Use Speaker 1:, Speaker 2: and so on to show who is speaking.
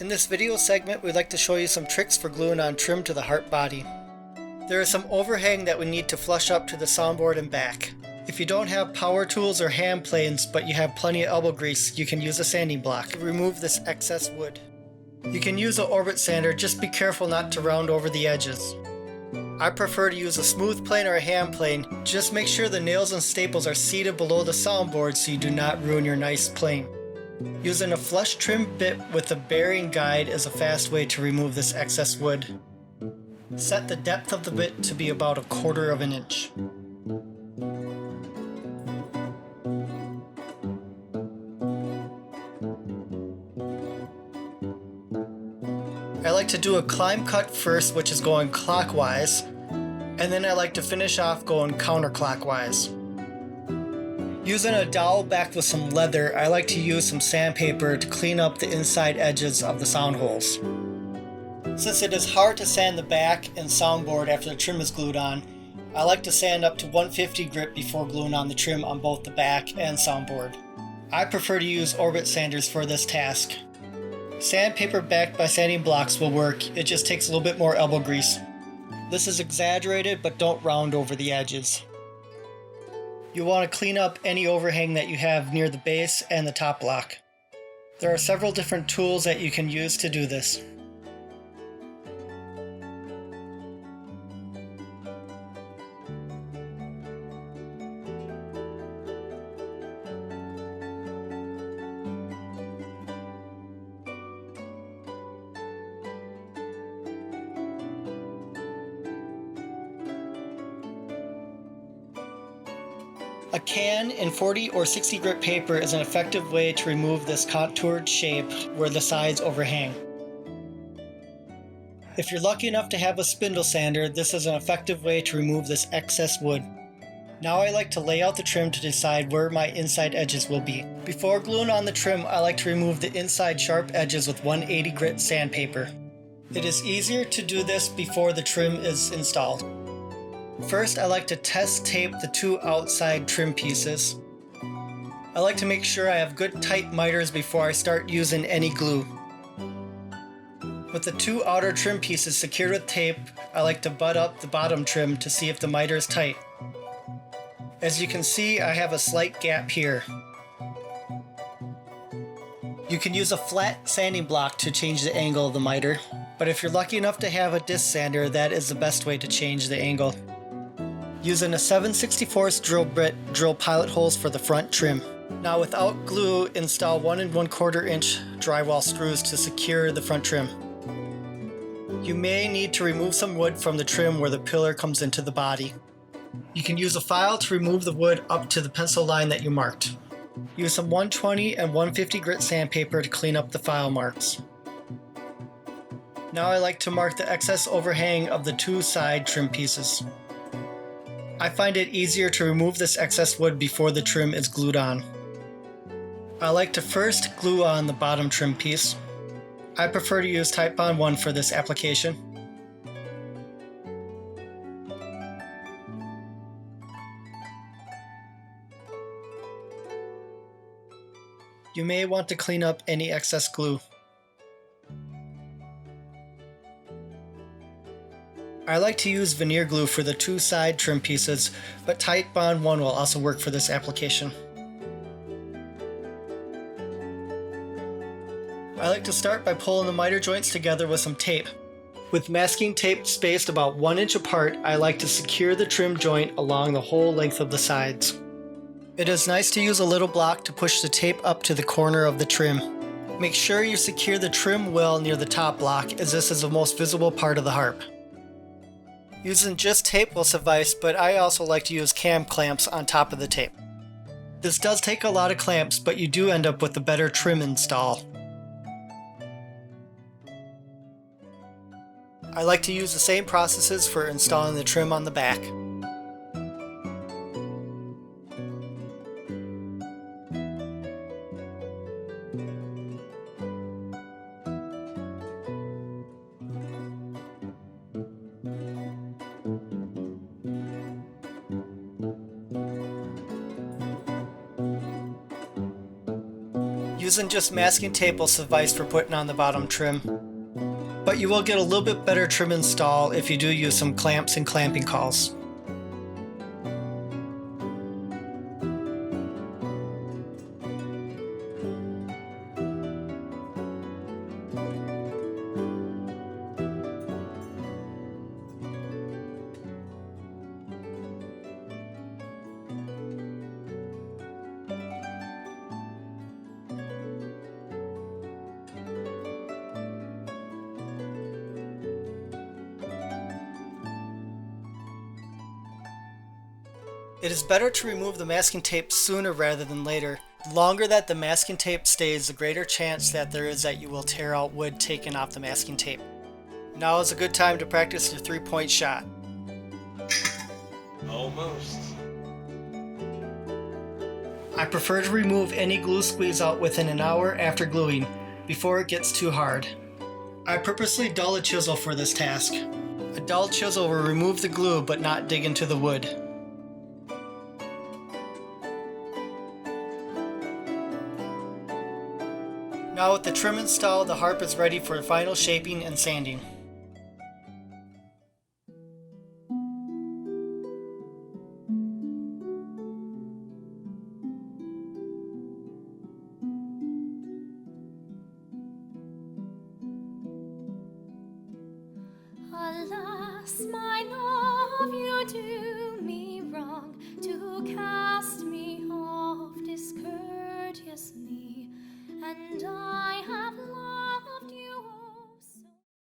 Speaker 1: In this video segment, we'd like to show you some tricks for gluing on trim to the Harp body. There is some overhang that we need to flush up to the soundboard and back. If you don't have power tools or hand planes, but you have plenty of elbow grease, you can use a sanding block to remove this excess wood. You can use an orbit sander, just be careful not to round over the edges. I prefer to use a smooth plane or a hand plane. Just make sure the nails and staples are seated below the soundboard so you do not ruin your nice plane. Using a flush trim bit with a bearing guide is a fast way to remove this excess wood. Set the depth of the bit to be about 1/4 of an inch. I like to do a climb cut first, which is going clockwise, and then I like to finish off going counterclockwise. Using a dowel backed with some leather, I like to use some sandpaper to clean up the inside edges of the sound holes. Since it is hard to sand the back and soundboard after the trim is glued on, I like to sand up to 150 grit before gluing on the trim on both the back and soundboard. I prefer to use orbit sanders for this task. Sandpaper backed by sanding blocks will work, it just takes a little bit more elbow grease. This is exaggerated, but don't round over the edges. You want to clean up any overhang that you have near the base and the top block. There are several different tools that you can use to do this. A can in 40 or 60 grit paper is an effective way to remove this contoured shape where the sides overhang. If you're lucky enough to have a spindle sander, this is an effective way to remove this excess wood. Now I like to lay out the trim to decide where my inside edges will be. Before gluing on the trim, I like to remove the inside sharp edges with 180 grit sandpaper. It is easier to do this before the trim is installed. First, I like to test tape the two outside trim pieces. I like to make sure I have good tight miters before I start using any glue. With the two outer trim pieces secured with tape, I like to butt up the bottom trim to see if the miter is tight. As you can see, I have a slight gap here. You can use a flat sanding block to change the angle of the miter, but if you're lucky enough to have a disc sander, that is the best way to change the angle. Using a 7/64 drill bit, drill pilot holes for the front trim. Now without glue, install 1 1/4 inch drywall screws to secure the front trim. You may need to remove some wood from the trim where the pillar comes into the body. You can use a file to remove the wood up to the pencil line that you marked. Use some 120 and 150 grit sandpaper to clean up the file marks. Now I like to mark the excess overhang of the two side trim pieces. I find it easier to remove this excess wood before the trim is glued on. I like to first glue on the bottom trim piece. I prefer to use Titebond 1 for this application. You may want to clean up any excess glue. I like to use veneer glue for the two side trim pieces, but Titebond 1 will also work for this application. I like to start by pulling the miter joints together with some tape. With masking tape spaced about 1 inch apart, I like to secure the trim joint along the whole length of the sides. It is nice to use a little block to push the tape up to the corner of the trim. Make sure you secure the trim well near the top block, as this is the most visible part of the harp. Using just tape will suffice, but I also like to use cam clamps on top of the tape. This does take a lot of clamps, but you do end up with a better trim install. I like to use the same processes for installing the trim on the back. Using just masking tape will suffice for putting on the bottom trim. But you will get a little bit better trim install if you do use some clamps and clamping cauls. It is better to remove the masking tape sooner rather than later. The longer that the masking tape stays, the greater chance that there is that you will tear out wood taken off the masking tape. Now is a good time to practice your 3-point shot.
Speaker 2: Almost.
Speaker 1: I prefer to remove any glue squeeze out within an hour after gluing, before it gets too hard. I purposely dull a chisel for this task. A dull chisel will remove the glue but not dig into the wood. Now with the trim installed, the harp is ready for final shaping and sanding.
Speaker 3: Alas, my love, you do me wrong to cast me off discourteously, and